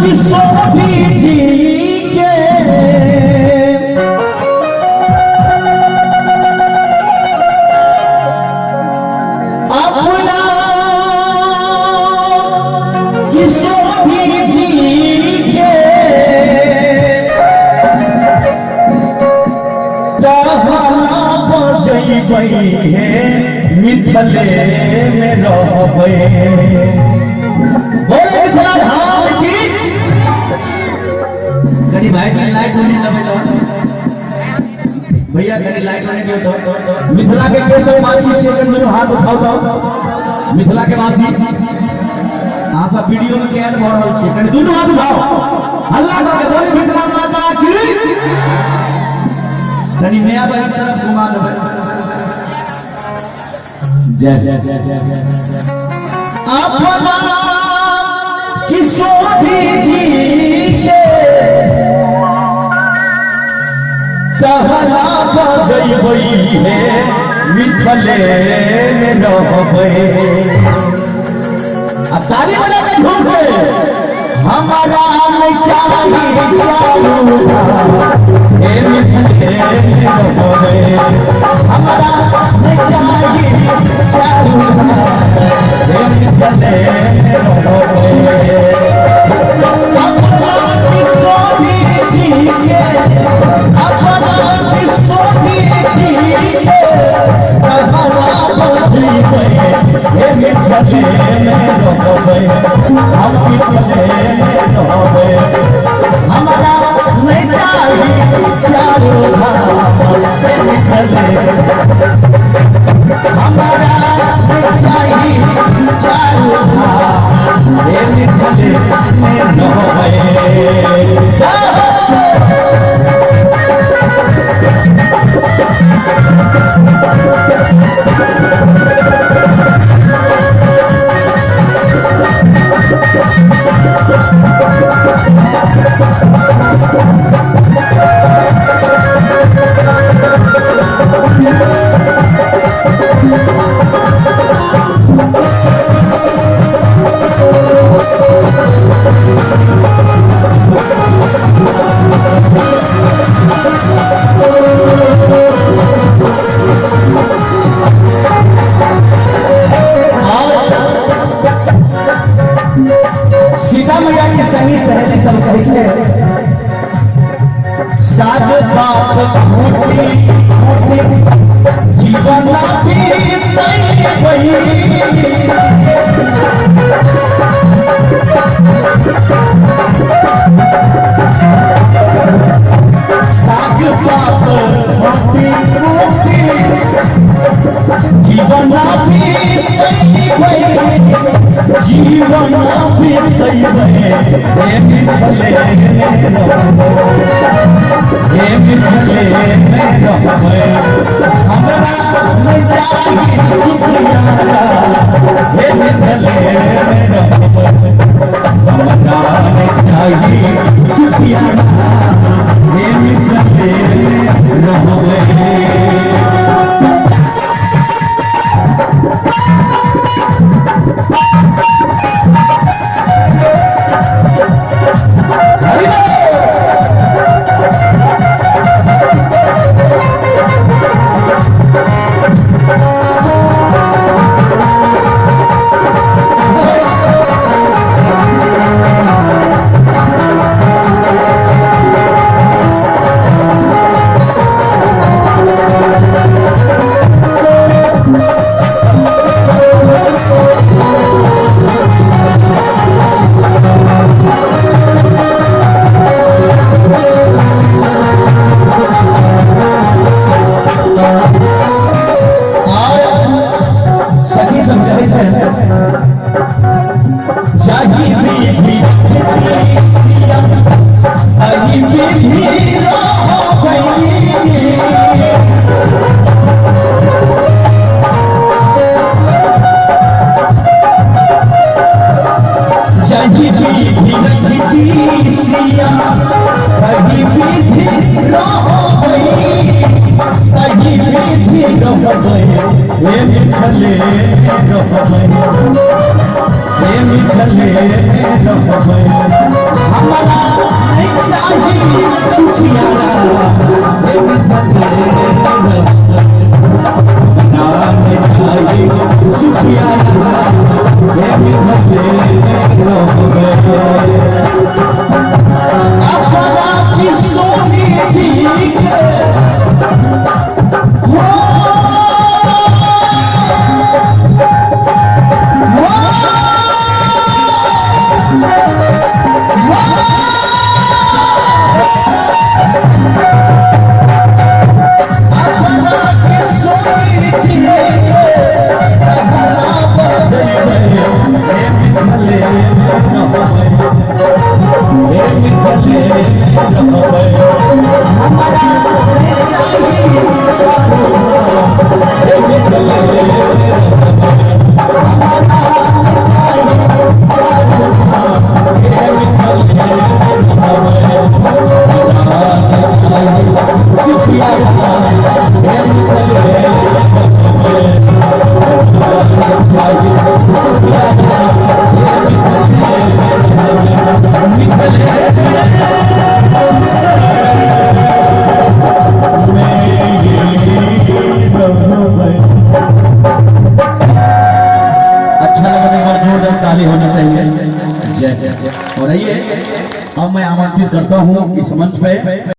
किशोरी जी के अपना किशोरी जी के कहला बजैबै है मिथले में रहबै। बोले मिथिला धाम की कड़ी भाई की लाइट होने लगे तो भैया कड़ी लाइट होने के तो मिथिला के केशव माछी से मेरे हाथ उठाओ तो मिथिला के वासी हां सब वीडियो में कैद भ रहल छै कड़ी दोनों हाथ उठाओ हल्ला करके बोले मिथिला माता की कड़ी नया भाई की तरफ घुमा दो। जय जय जय जय जय अपना किशोरी जी के कहला बजैबै है मिथले में रहबै। अब ताली बजा के घूम के हमारा में चाहिए चालू हे मिथले में रहबै। हमारा में चाहिए चालू हे मिथले में रहबै। सीता मैया की सही सहेली सब कहै छै साग बात मोटी जीवन साग बात मोटी जीवन जीवन बीतैबै हे मिथले में रहबै। हमरा में चाहिए सुखियारा हे मिथले में रहबै। हमरा में चाहिए सुखियारा हे मिथले में रहबै। मिथले ताली होनी चाहिए। जय जय। और आइए अब मैं आमंत्रित करता हूँ इस मंच पे